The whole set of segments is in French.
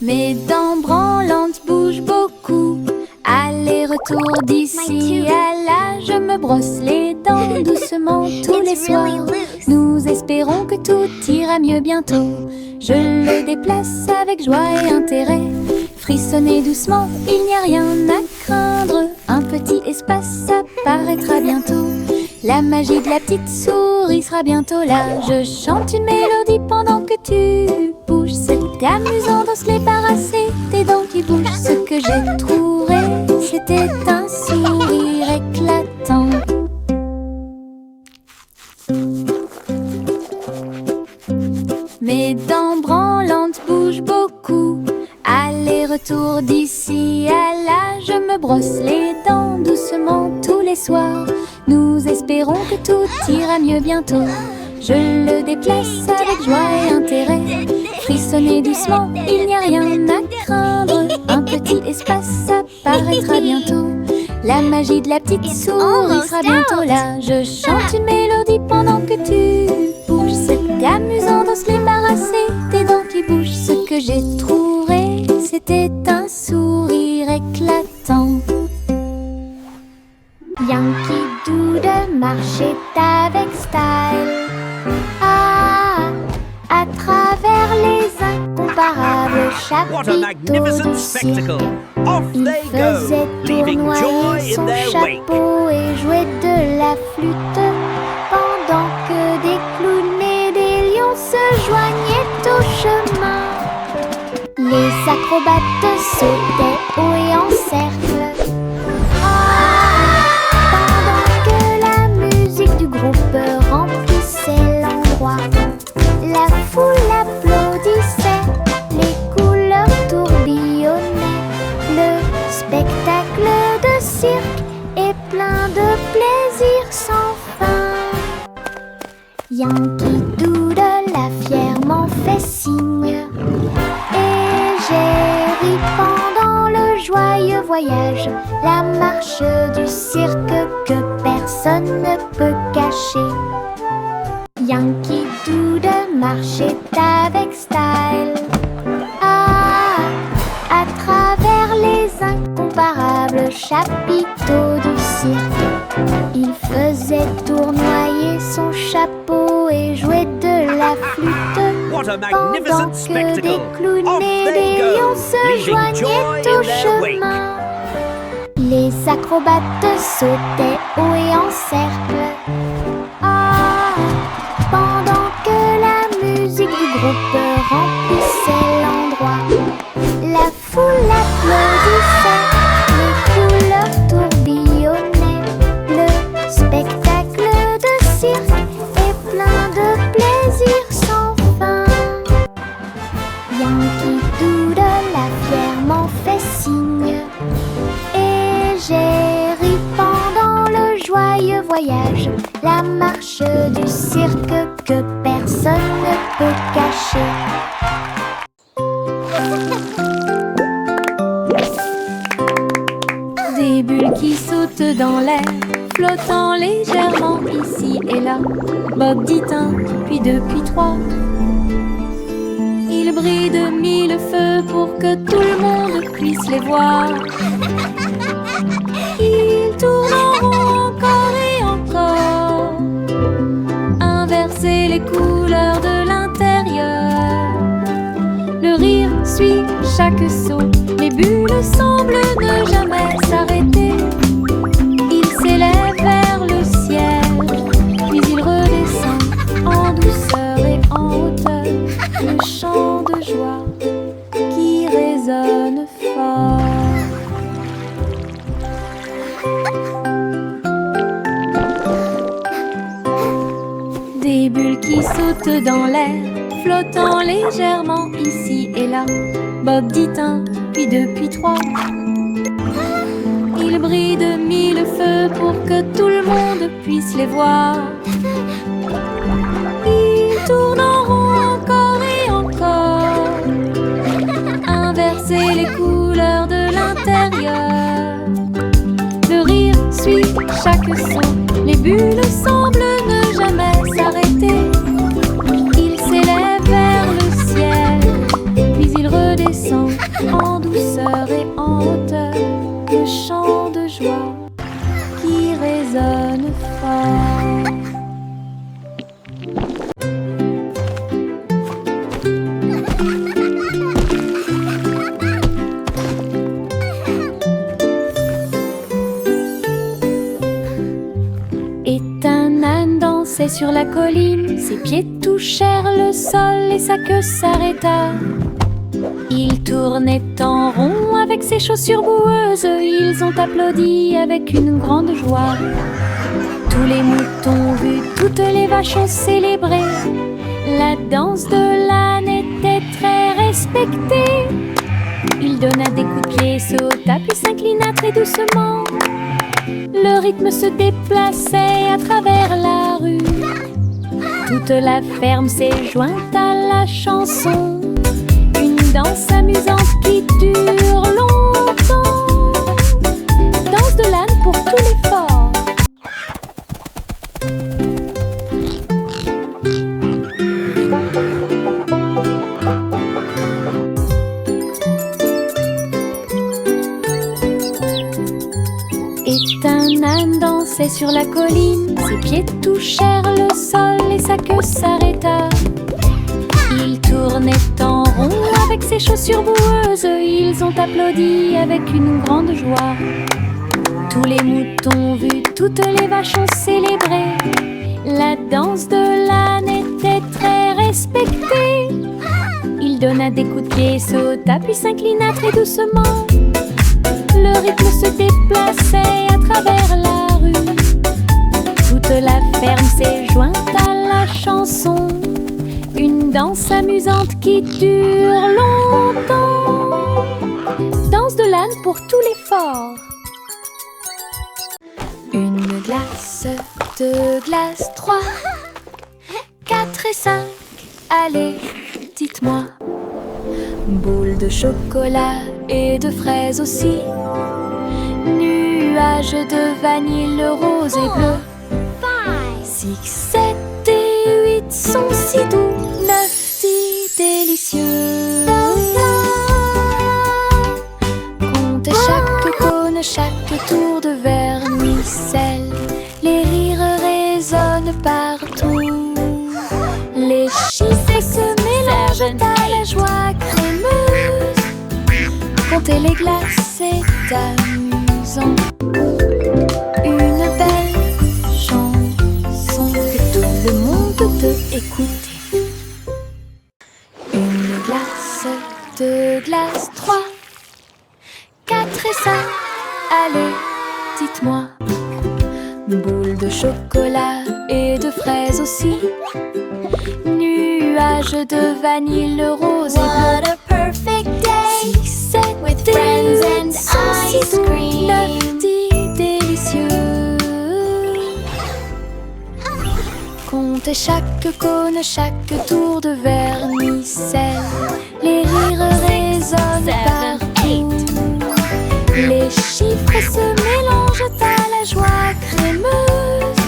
Mes dents branlantes bougent beaucoup. Aller-retour d'ici à là, je me brosse les dents doucement tous les soirs. Nous espérons que tout ira mieux bientôt. Je le déplace avec joie et intérêt. Frissonnez doucement, il n'y a rien à craindre. Un petit espace apparaîtra bientôt. La magie de la petite souris sera bientôt là. Je chante une mélodie pendant que tu bouges. C'est amusant d'en se débarrasser tes dents qui bougent. Ce que j'ai trouvé, c'était un sourire éclatant. Mes dents branlantes bougent beaucoup. Aller-retour d'ici à là, je me brosse les dents doucement tous les soirs. Nous espérons que tout ira mieux bientôt. Je le déplace avec joie et intérêt. Frissonnez doucement, il n'y a rien à craindre. Un petit espace apparaîtra bientôt. La magie de la petite souris sera bientôt là. Je chante une mélodie pendant que tu bouges. C'est amusant d'en se débarrasser tes dents qui bougent. Ce que j'ai trouvé, c'était un sourire éclatant. Yankee Doodle marchait avec style. Ah, à travers les incomparables What a chapiteaux magnificent du cirque. spectacle! Off Il they faisait go, leaving joy tournoyer in son their wake. chapeau et jouait de la flûte, pendant que des clowns et des lions se joignaient au chemin. Les acrobates sautaient haut et en cercle. Pendant que la musique du groupe remplissait l'endroit, la foule applaudissait, les couleurs tourbillonnaient. Le spectacle de cirque est plein de plaisir sans fin. Yankee Doodle a fièrement fait signe, et j'ai ri pendant le joyeux voyage, la marche du cirque que personne ne peut cacher. Yankee Doodle marchait avec style. Ah, à travers les incomparables chapiteaux du cirque, il faisait tournoyer son chapeau et jouait de la flûte, What a pendant magnificent que spectacle! des clowns Off et they des go, lions se leaving joignaient joy au in their wake. chemin. Les acrobates sautaient haut et en cercle. Ah, pendant que la musique du groupe remplissait l'endroit, la foule applaudissait, les couleurs tourbillonnaient. Le spectacle de cirque est plein de plaisir sans fin. Yankee Doodle a fièrement fait signe, et j'ai ri pendant le joyeux voyage, la marche du cirque que personne ne peut cacher. Des bulles qui sautent dans l'air, flottant légèrement ici et là. Bob dit un, puis deux, puis trois. Ils brillent de mille feux pour que tout le monde puisse les voir. Ils tournent en rond encore et encore, inverser les couleurs de l'intérieur. Le rire suit chaque saut, les bulles semblent ne jamais s'arrêter. Ils s'élèvent vers le ciel, puis ils redescendent en douceur et en hauteur. Le chant de joie qui résonne fort. Des bulles qui sautent dans l'air, flottant légèrement ici et là. Bob dit un, puis deux, puis trois. Ils brillent de mille feux pour que tout le monde puisse les voir. Ils tournent en rond encore et encore, inverser les couleurs de l'intérieur. Le rire suit chaque son, les bulles semblent ne jamais s'arrêter. Ils s'élèvent vers le ciel, sur la colline. Ses pieds touchèrent le sol et sa queue s'arrêta. Il tournait en rond avec ses chaussures boueuses. Ils ont applaudi avec une grande joie. Tous les moutons ont vu, toutes les vaches ont célébré. La danse de l'âne était très respectée. Il donna des coups de pied, sauta puis s'inclina très doucement. Le rythme se déplaçait à travers la rue. Toute la ferme s'est jointe à la chanson. Une danse amusante qui dure longtemps. Danse de l'âne pour tous les forts. Et un âne dansait sur la colline. Ses pieds touchèrent le sol et sa queue s'arrêta. Il tournait en rond avec ses chaussures boueuses. Ils ont applaudi avec une grande joie. Tous les moutons ont vu, toutes les vaches ont célébré. La danse de l'âne était très respectée. Il donna des coups de pied, sauta puis s'inclina très doucement. Le rythme se déplaçait à travers la rue. Toute la ferme s'est jointe à la chanson. Une danse amusante qui dure longtemps. Danse de l'âne pour tous les forts. Une glace, deux glaces, trois, 4 et 5, allez, dites-moi. Boule de chocolat et de fraises aussi. Nuages de vanille rose et bleu. 6, 7 et 8 sont si doux. 9, 10 délicieux. Comptez chaque cône, chaque tour de vermicelle. Les rires résonnent partout. Les chiffres se mélangent à la joie crémeuse. Compter les glaces est amusant. Une belle chanson que tout le monde peut écouter. Une glace, deux glaces, 3, 4 et 5, allez, dites-moi. Boule de chocolat et de fraises aussi. Nuages de vanille rose et bleu. What a perfect day 6, 7 with friends and ice cream. 9, 10 délicieux. Comptez chaque cône, chaque tour de vermicelle. Les rires résonnent 7, partout. Les chiffres se mélangent à la joie crémeuse.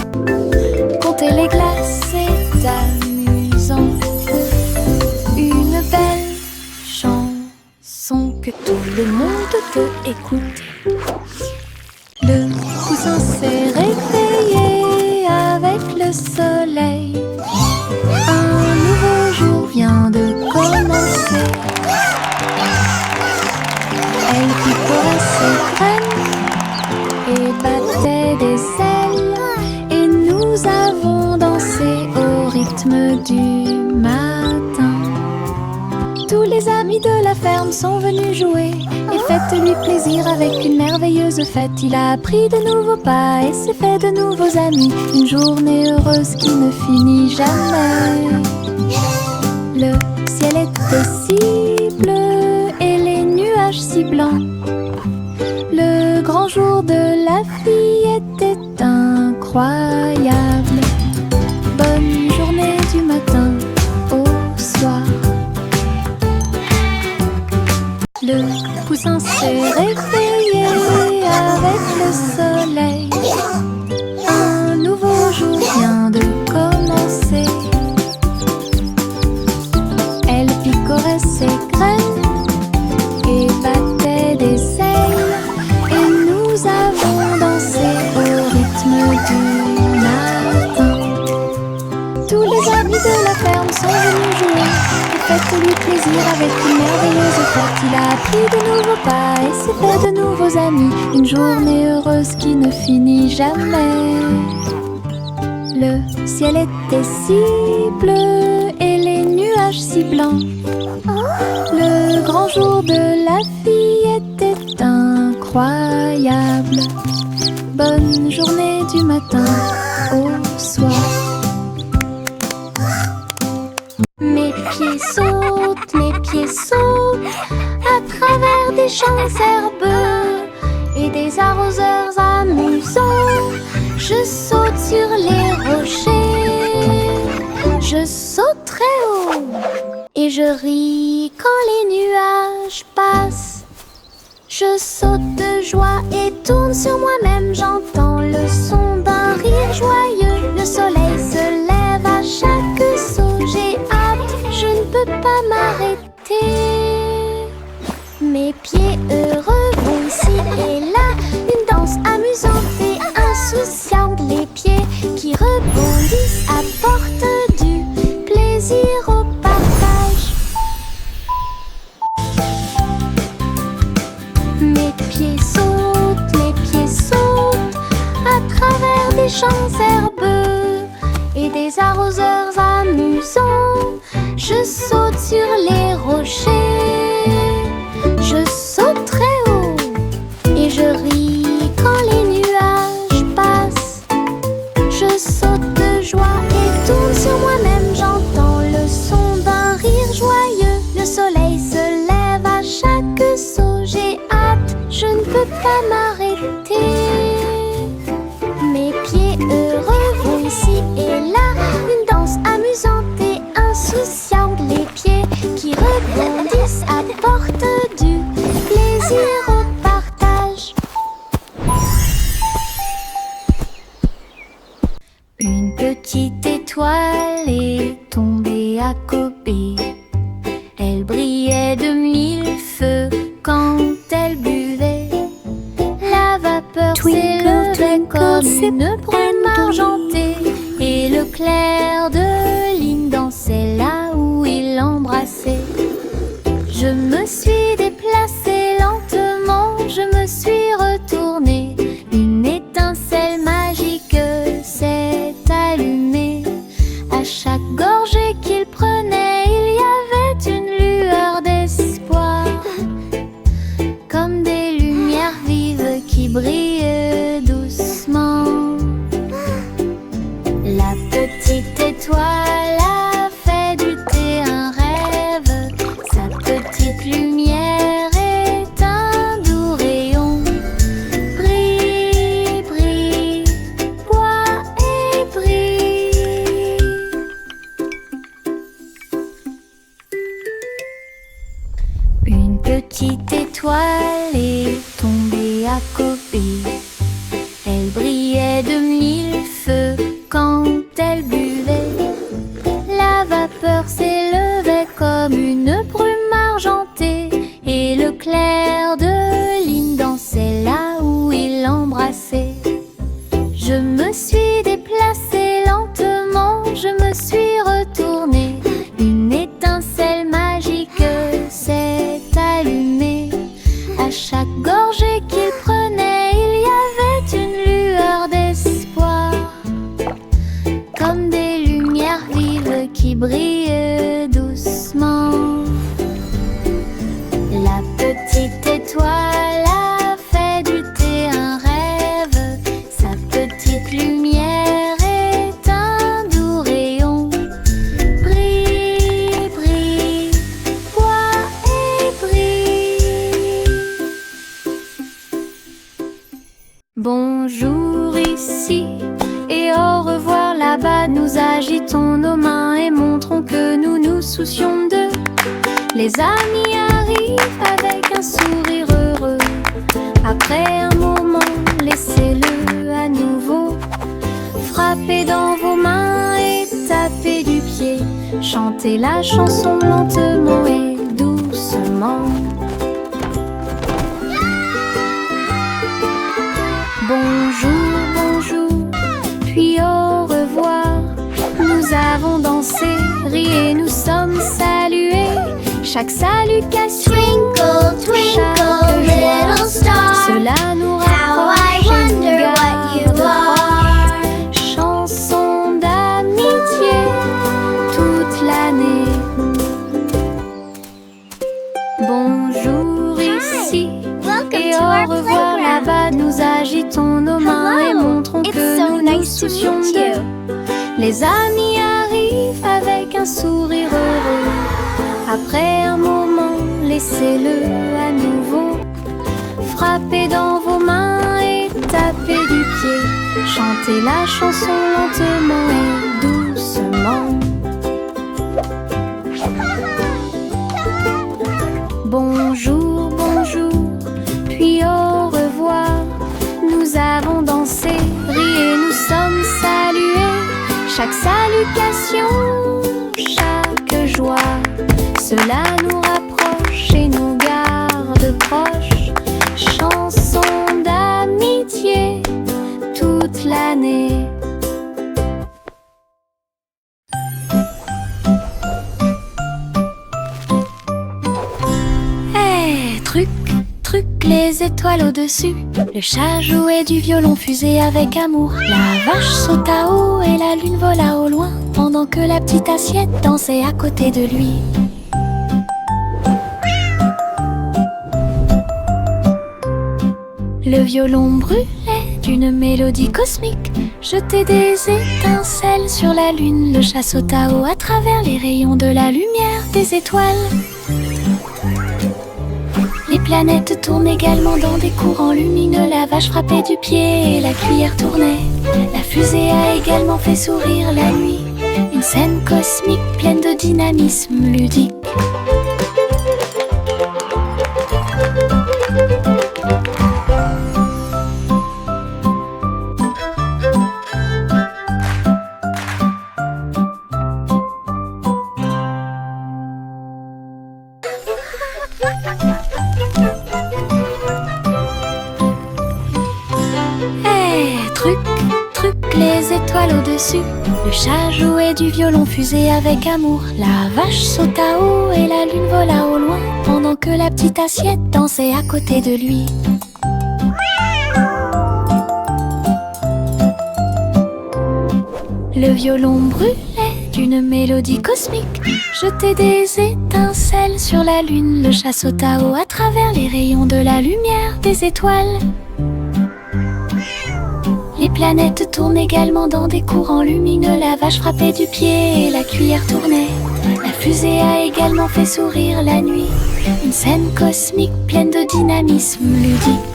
Compter les glaces est amusant. Une belle chanson que tout le monde peut écouter. Le poussin s'est réveillé avec le soleil. Un nouveau jour vient de commencer. Elle picorait ses graines et battait des ailes. Et nous avons dansé au rythme du matin. Tous les amis de la ferme sont venus jouer et faites-lui plaisir avec une merveilleuse fête. Il a appris de nouveaux pas et s'est fait de nouveaux amis. Une journée heureuse qui ne finit jamais. Le ciel était si bleu et les nuages si blancs. Le grand jour de la fille était incroyable. Bonne journée du matin au soir. Le poussin s'est réveillé avec le soleil. Un nouveau jour vient de commencer. Elle picorait ses graines et battait des ailes. Et nous avons dansé au rythme du matin. Tous les amis de la ferme sont venus jouer. Faites-lui plaisir avec une merveilleuse fête. Il a appris de nouveaux pas et s'est fait de nouveaux amis. Une journée heureuse qui ne finit jamais. Le ciel était si bleu et les nuages si blancs. Le grand jour de la vie était incroyable. Bonne journée du matin au soir. Mes pieds sautent à travers des champs herbeux et des arroseurs amusants. Je saute sur les rochers, je saute très haut et je ris quand les nuages passent. Je saute de joie et tourne sur moi-même. J'entends le son d'un rire joyeux. Le soleil se lève à chaque saut. J'ai hâte, je ne peux pas m'arrêter. Mes pieds heureux vont ici et là. Une danse amusante et insouciante. Les pieds qui rebondissent apportent du plaisir au partage. Mes pieds sautent à travers des champs herbeux et des arroseurs amusants. Je saute sur les rochers, je saute très haut et je ris quand les nuages passent. Je saute de joie et tourne sur moi-même. J'entends le son d'un rire joyeux. Le soleil se lève à chaque saut. J'ai hâte, je ne peux pas m'arrêter. Mes pieds heureux vont ici et là. Une danse amusante et insouciante. Les pieds qui rebondissent apportent du plaisir au partage. Une petite étoile est tombée à côté. Elle brillait de mille feux quand elle buvait. La vapeur s'élevait comme une brume argentée et le clair de lune dansait là où il l'embrassait. Je me suis déplacée lentement, je me suis retournée. Une étincelle magique s'est allumée. À chaque gorgée qu'il prenait, il y avait une lueur d'espoir, comme des lumières vives qui brillent doucement. La petite étoile a fait du thé un rêve. Sa petite lumière est un doux rayon. Brille, brille, bois et brille. Une petite étoile est tombée à côté. Elle brillait de mille feux quand elle buvait. La vapeur s'élevait comme une brume argentée et le clair de lune dansait là où il l'embrassait. Je me suis déplacée lentement, je me suis retournée. Une étincelle magique s'est allumée. À chaque gorgée qu'il prenait, il y avait une lueur d'espoir, comme des lumières vives qui brillent doucement. La petite étoile a fait du thé un rêve. Sa petite lumière est un doux rayon. Brille, brille, bois et brille. Bonjour ici et au revoir là-bas. Nous agitons nos mains et montrons que nous nous soucions d'eux. Les amis arrivent avec un sourire heureux. Après un moment, laissez-le à nouveau. Frappez dans vos mains et tapez du pied. Chantez la chanson lentement et doucement. Bonjour, bonjour, puis au revoir. Nous avons dansé, ri et nous sommes salués. Chaque salutation, Twinkle, twinkle, little star, cela nous how I rapproche et nous wonder what you garde are. proches. Chanson insoucions d'eux. Les amis arrivent avec un sourire heureux. Après un moment, laissez-le à nouveau. Frappez dans vos mains et tapez du pied. Chantez la chanson lentement et doucement. Bonjour, bonjour, puis au revoir. Nous avons dansé, ri et nous sommes salués. Chaque salutation, chaque joie, cela nous rapproche et nous garde proches. Chanson d'amitié toute l'année. Hey, truc, truc, les étoiles au-dessus. Le chat jouait du violon fusé avec amour. La vache sauta haut et la lune vola au loin, pendant que la petite assiette dansait à côté de lui. Le violon brûlait d'une mélodie cosmique, jetait des étincelles sur la lune. Le chat sauta haut à travers les rayons de la lumière des étoiles. Les planètes tournent également dans des courants lumineux. La vache frappait du pied et la cuillère tournait. La fusée a également fait sourire la nuit. Une scène cosmique pleine de dynamisme ludique. Les étoiles au-dessus. Le chat jouait du violon fusé avec amour. La vache sauta haut et la lune vola au loin, pendant que la petite assiette dansait à côté de lui. Le violon brûlait d'une mélodie cosmique, jetait des étincelles sur la lune. Le chat sauta haut à travers les rayons de la lumière des étoiles. Les planètes tournent également dans des courants lumineux. La vache frappait du pied et la cuillère tournait. La fusée a également fait sourire la nuit. Une scène cosmique pleine de dynamisme ludique.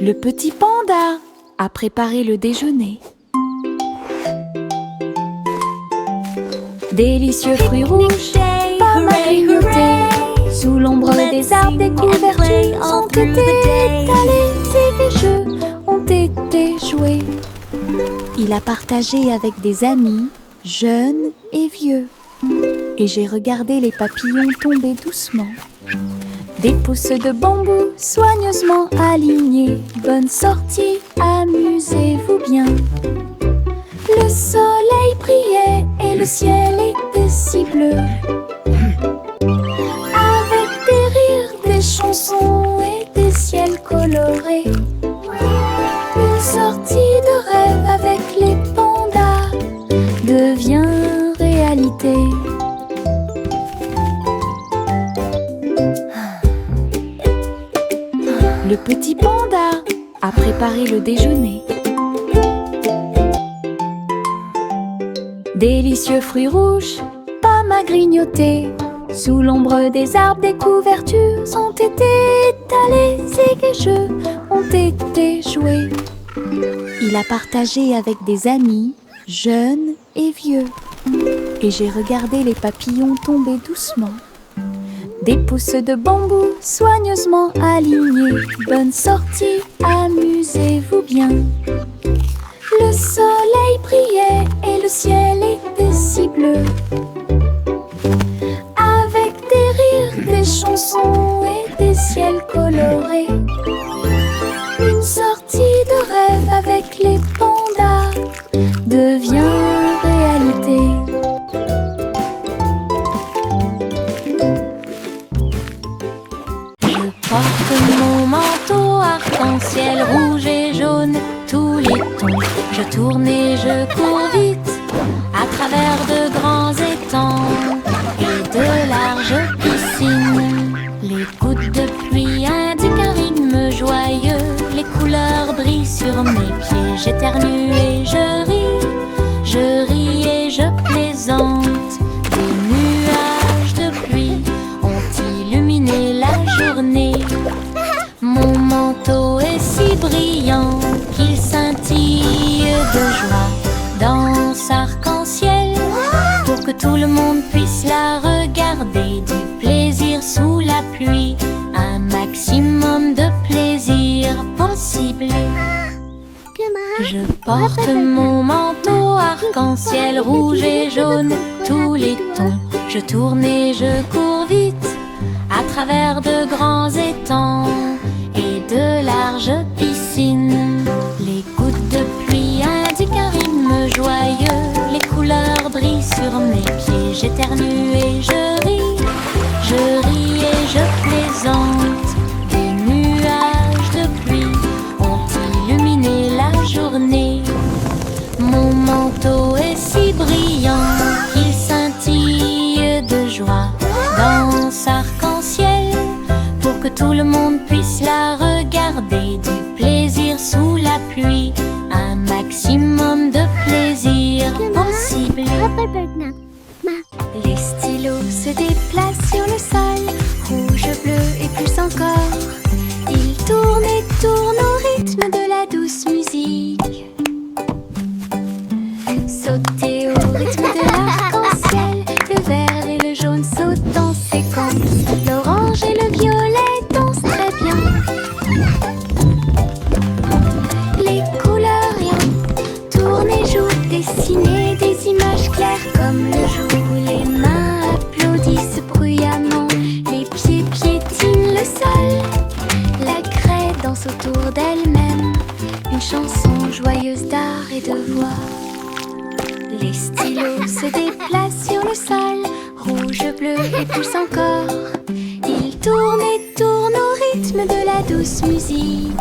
Le petit panda a préparé le déjeuner. Délicieux fruits rouges, pommes à grignoter. Sous l'ombre des arbres, des couvertures ont été étalées et des jeux ont été joués. Il a partagé avec des amis, jeunes et vieux. Et j'ai regardé les papillons tomber doucement. Des pousses de bambou soigneusement alignées. Bonne sortie, amusez-vous bien. Le soleil brillait et le ciel était si bleu. Avec des rires, des chansons et des ciels colorés. Une sortie de rêve avec les pandas devient réalité. Le petit panda a préparé le déjeuner. Délicieux fruits rouges, pommes à grignoter. Sous l'ombre des arbres, des couvertures ont été étalées et des jeux ont été joués. Il a partagé avec des amis, jeunes et vieux. Et j'ai regardé les papillons tomber doucement. Des pousses de bambou soigneusement alignées. Bonne sortie, amusez-vous bien. Le soleil brillait et le ciel était si bleu. Avec des rires, des chansons et des ciels colorés. Une sortie de rêve avec les pandas devient réalité. Je porte mon manteau arc-en-ciel rouge et jaune. Tous les j'éternue et je ris et je plaisante. Des nuages de pluie ont illuminé la journée. Mon manteau est si brillant qu'il scintille de joie. Danse arc-en-ciel pour que tout le monde puisse la regarder. Du plaisir sous la pluie, un maximum de plaisir possible. Je porte mon manteau arc-en-ciel rouge et jaune, tous les tons. Je tourne et je cours vite à travers de grands étangs et de larges piscines. Les gouttes de pluie indiquent un rythme joyeux. Les couleurs brillent sur mes pieds. J'éternue et je ris et je plaisante. Des nuages de pluie ont illuminé la journée. Mon manteau est si brillant qu'il scintille de joie. Danse arc-en-ciel pour que tout le monde puisse la regarder. Du plaisir sous la pluie, un maximum de plaisir possible. Les stylos se déplacent sur le sol, rouge, bleu et plus encore. Ils tournent et tournent au rythme de la douce musique. Sauter au rythme de l'arc-en-ciel, le vert et le jaune sautent en séquence. L'orange et le violet dansent très bien. Les couleurs rien tournent et jouent, dessiner des images claires comme le jour. Les mains applaudissent bruyamment, les pieds piétinent le sol. La craie danse autour d'elle-même, une chanson joyeuse d'art et de voix. Les stylos se déplacent sur le sol, rouge, bleu et plus encore. Ils tournent et tournent au rythme de la douce musique.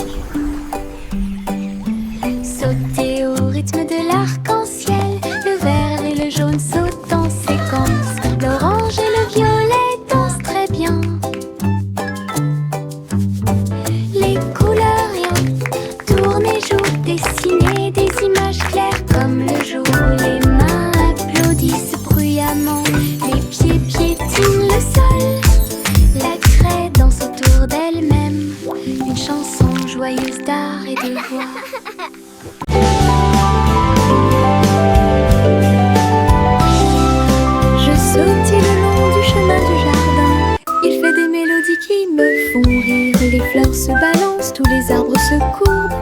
Sauter au rythme de l'arc-en-ciel, le vert et le jaune sautent en séquence. L'orange et le violet dansent très bien. Les couleurs rien tournent et jouent, dessiner des images claires comme le jour. Les mains applaudissent bruyamment, les pieds piétinent le sol. La craie danse autour d'elle-même, une chanson joyeuse d'art et de voix. Je sautille le long du chemin du jardin. Il fait des mélodies qui me font rire. Les fleurs se balancent, tous les arbres se courbent.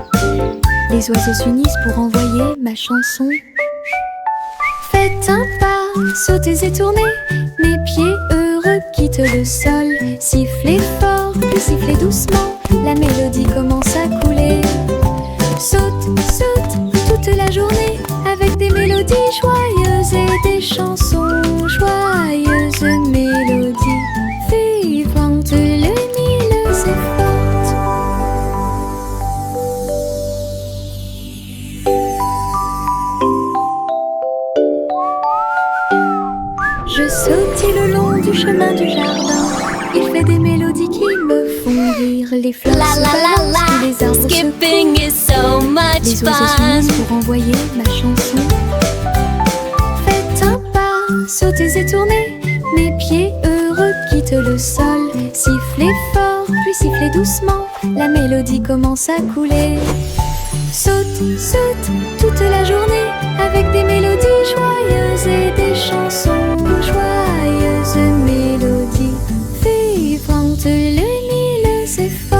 Les oiseaux s'unissent pour envoyer ma chanson. Faites un pas, sautez et tournez. Mes pieds heureux quittent le sol. Sifflez fort, puis sifflez doucement. La mélodie commence à couler. Saute, saute toute la journée avec des mélodies joyeuses et des chansons joyeuses. Mélodies vivantes, lumineuses et fortes. Je sautille le long du chemin du jardin. Il fait des mélodies qui me font rire. Les fleurs se balancent, tous les arbres Skipping is so much les oiseaux fun. s'unissent pour envoyer ma chanson. Faites un pas, sautez et tournez. Mes pieds heureux quittent le sol. Sifflez fort, puis sifflez doucement. La mélodie commence à couler. Saute, saute toute la journée avec des mélodies joyeuses et des chansons joyeuses. Mélodies vivantes, lumineuses et fortes.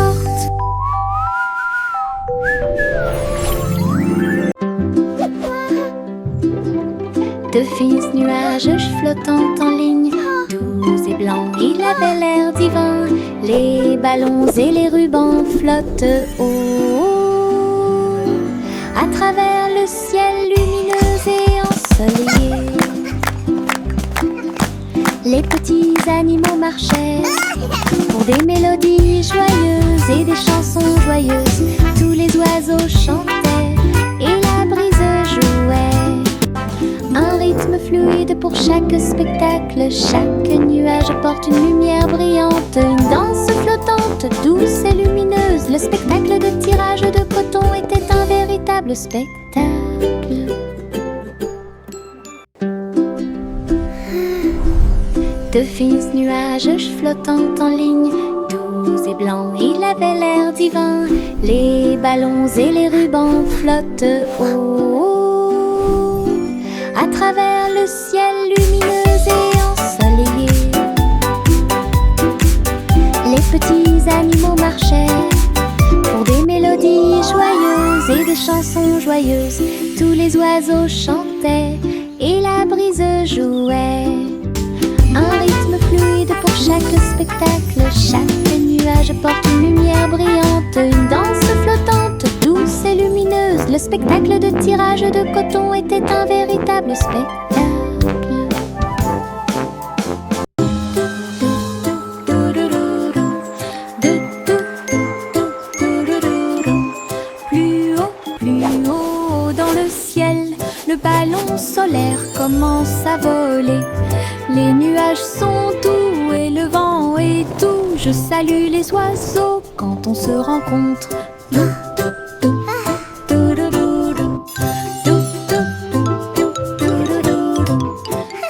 De fins nuages flottants en ligne, doux et blancs, il avait l'air divin. Les ballons et les rubans flottent haut à travers le ciel lumineux et ensoleillé. Les petits animaux marchaient pour des mélodies joyeuses et des chansons joyeuses. Tous les oiseaux chantaient et la brise jouait. Un rythme fluide pour chaque spectacle. Chaque nuage porte une lumière brillante. Une danse flottante, douce et lumineuse. Le spectacle de tirage de coton était un véritable formidable spectacle. De fins nuages flottant en ligne, doux et blancs, il avait l'air divin. Les ballons et les rubans flottent haut à travers le ciel lumineux et ensoleillé. Les petits animaux marchaient pour des mélodies joyeuses et des chansons joyeuses. Tous les oiseaux chantaient et la brise jouait. Un rythme fluide pour chaque spectacle. Chaque nuage porte une lumière brillante, une danse flottante, douce et lumineuse. Le spectacle de tirage de coton était un véritable spectacle. Plus haut dans le ciel, le ballon solaire commence à voler. Les nuages sont doux et le vent est doux. Je salue les oiseaux quand on se rencontre.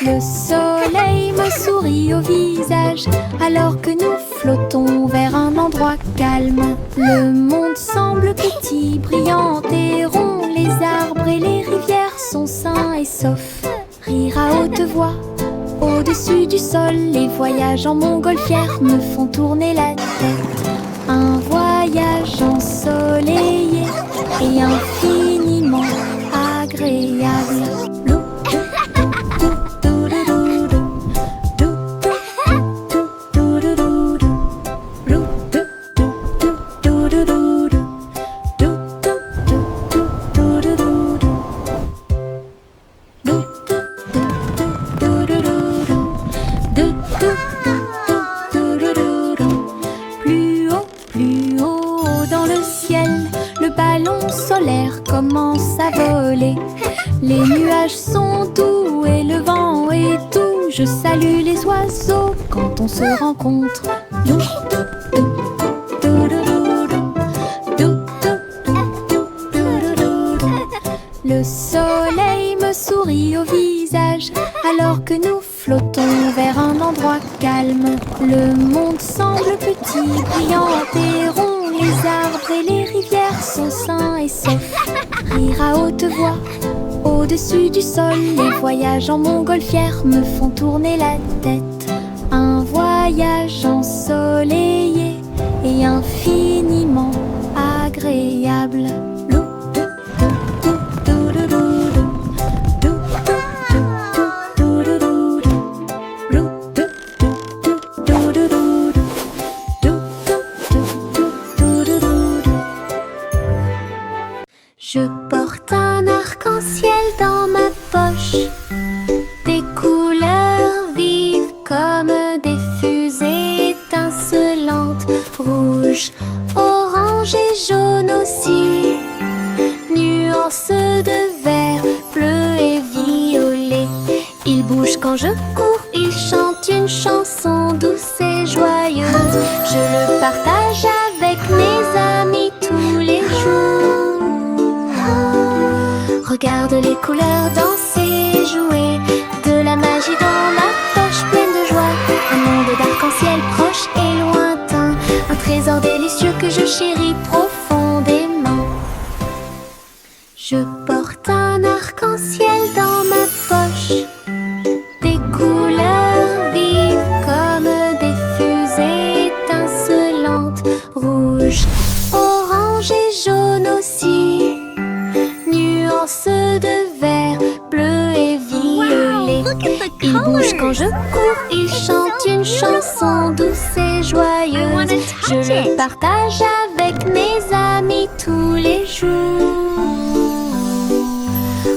Le soleil me sourit au visage alors que nous flottons vers un endroit calme. Le monde semble petit, brillant et rond. Les arbres et les rivières sont sains et saufs. Rire à haute voix au-dessus du sol, les voyages en montgolfière me font tourner la tête. Un voyage ensoleillé et infiniment agréable. Plus haut dans le ciel, le ballon solaire commence à voler. Les nuages sont doux et le vent est doux. Je salue les oiseaux quand on se rencontre. Le soleil me sourit au visage alors que nous flottons vers un endroit calme. Le monde semble petit, brillant et rond. Les arbres et les rivières sont sains et saufs. Rire à haute voix au-dessus du sol, les voyages en montgolfière me font tourner la tête. Un voyage ensoleillé et infiniment agréable. Je porte un arc-en-ciel dans ma poche, des couleurs vives comme des fusées étincelantes, rouge, orange et jaune aussi, nuances de vert, bleu et violet. Il bouge quand je cours, il chante une chanson douce et joyeuse. Je le partage avec mes amis tous les jours. Regarde les couleurs danser, jouer, de la magie dans ma poche pleine de joie. Un monde d'arc-en-ciel proche et lointain, un trésor délicieux que je chéris profondément. Je porte un arc-en-ciel dans ma poche, des couleurs vives comme des fusées étincelantes, rouge, orange et jaune aussi, nuances de vert, bleu et violet. Il bouge quand je cours, il chante une chanson douce et joyeuse. Je le partage avec mes amis tous les jours.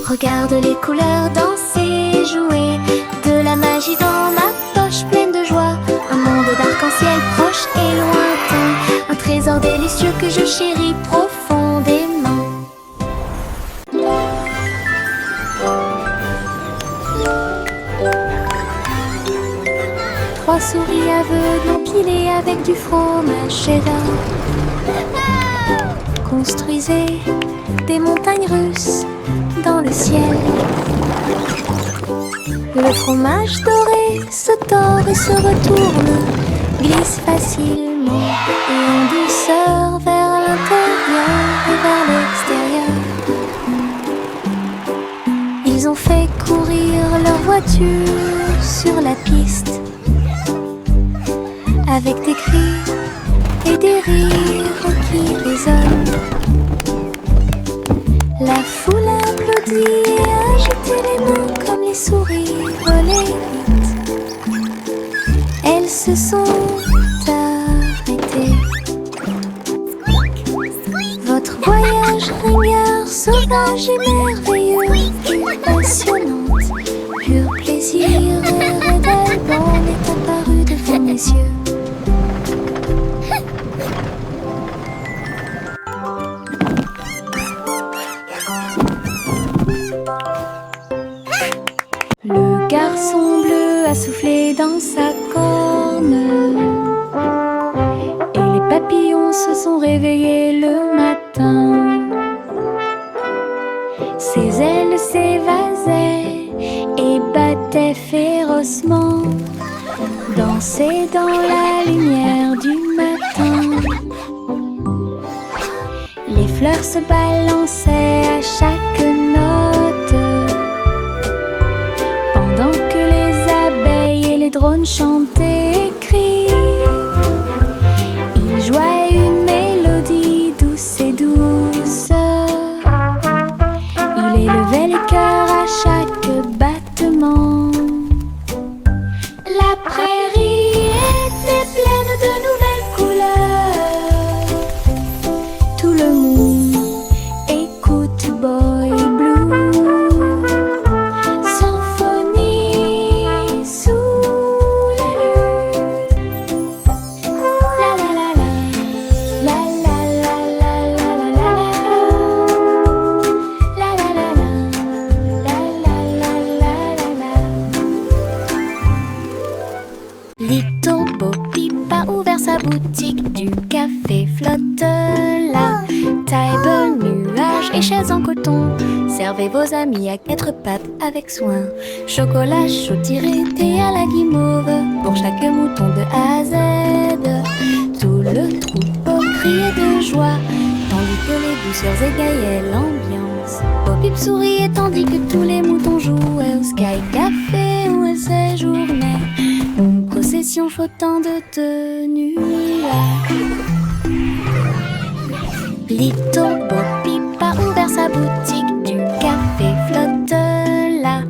Regarde les couleurs danser, jouer, de la magie dans ma poche pleine de joie. Un monde d'arc-en-ciel proche et lointain, un trésor délicieux que je chéris profondément. Trois souris aveugles empilées avec du fromage cheddar construisaient des montagnes russes dans le ciel. Le fromage doré se tord et se retourne, glisse facilement et en douceur vers l'intérieur et vers l'extérieur. Ils ont fait courir leur voiture sur la piste, avec des cris et des rires qui résonnent. La foule applaudit et agite les mains comme les souris volaient vite. Elles se sont arrêtées. Votre voyage ringard, sauvage et merveilleux, passionnante, pur plaisir et rêve d'Alban est apparu devant mes yeux. Le garçon bleu a soufflé dans sa corne et les papillons se sont réveillés le matin. Ses ailes s'évasaient et battaient férocement, dansaient dans la lumière du matin. Les fleurs se balançaient à chaque note, pendant que les abeilles et les drones chantaient et crient. Ils jouaient une mélodie douce et douce. Il élevait les cœurs à chaque battement. La prairie était pleine de nouvelles couleurs. Tout le monde écoute Boy Blue, symphonie sous la lune. La la la la, la la la la la la la, la la la la, la la la la. Little Bo Peep a ouvert sa boutique, du café flotte là. Table, nuages et chaises en coton. Servez vos amis à quatre pattes avec soin. Chocolat chaud tiré, thé à la guimauve, pour chaque mouton de A à Z. Tout le troupeau criait de joie, tandis que les douceurs égayaient l'ambiance. Bo Peep souriait tandis que tous les moutons jouaient au Sky Café où elles séjournaient. Une procession flottant de nuages. Little Bo Peep a ouvert sa boutique, du café flotte là.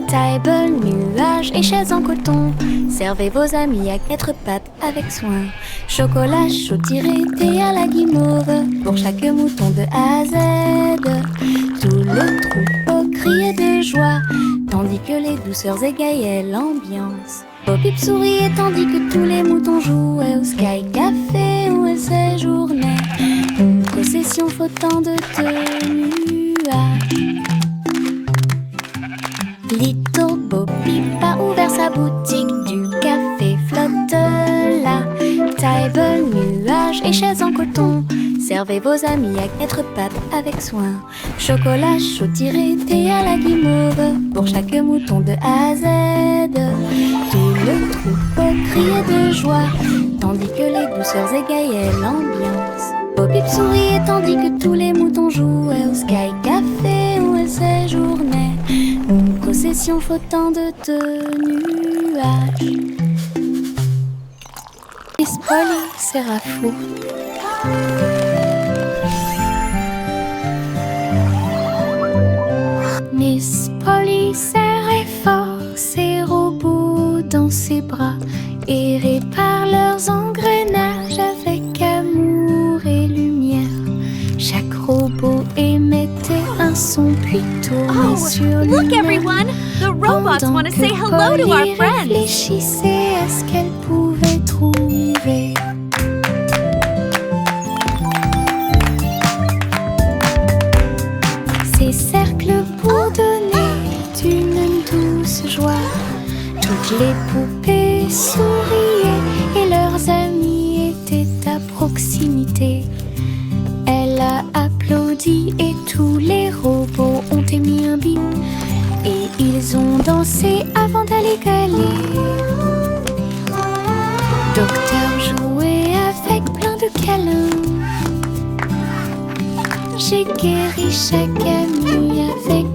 Table, nuages et chaises en coton. Servez vos amis à quatre pattes avec soin. Chocolat chaud tiré, thé à la guimauve, pour chaque mouton de A à Z. Tout le troupeau criait de joie, tandis que les douceurs égayaient l'ambiance. Bo Peep souriait tandis que tous les moutons jouaient au Sky Café où elles séjournaient. Une procession flottant de nuages. Little Bo Peep a ouvert sa boutique, du café flotte là. Table, nuages et chaises en coton. Servez vos amis à quatre pattes avec soin. Chocolat chaud tiré, thé à la guimauve, pour chaque mouton de A à Z. Tout le troupeau criait de joie, tandis que les douceurs égayaient l'ambiance. Bo Peep souriait tandis que tous les moutons jouaient au Sky Café où elles séjournaient. Une procession flottant de nuages. Miss Polly sera fou. Miss Polly serrait fort ses robots dans ses bras et répare leurs engrenages avec amour et lumière. Chaque robot émettait un son puis tournait sur lui-même. Look everyone! The robots want to say hello to our friends! Réfléchissait à ce qu'elle pouvait trouver. Ces cercles bourdonnaient d'une douce joie. Toutes les poupées souriaient et leurs amis étaient à proximité. Elle a applaudi dit et tous les robots ont émis un bip. Et ils ont dansé avant d'aller gagner. Docteur jouait avec plein de câlins. J'ai guéri chaque ami avec